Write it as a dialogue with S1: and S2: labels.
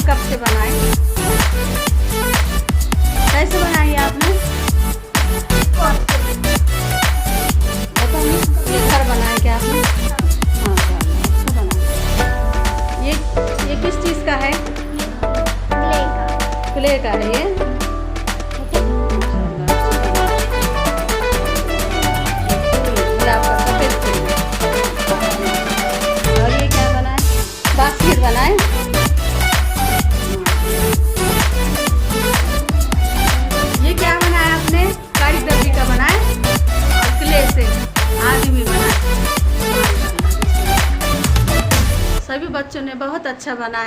S1: कब से बनाए? कैसे बनाई आपने? बताइए, ये घर बनाया क्या आपने? हाँ, अच्छा बनाया। ये किस चीज़ का है? क्ले का है ये। और ये क्या बनाए? बास्केट बनाए। ये क्या बनाया आपने? काली डब्बी का बनाए और क्ले से आदमी बनाए। सभी बच्चों ने बहुत अच्छा बनाया।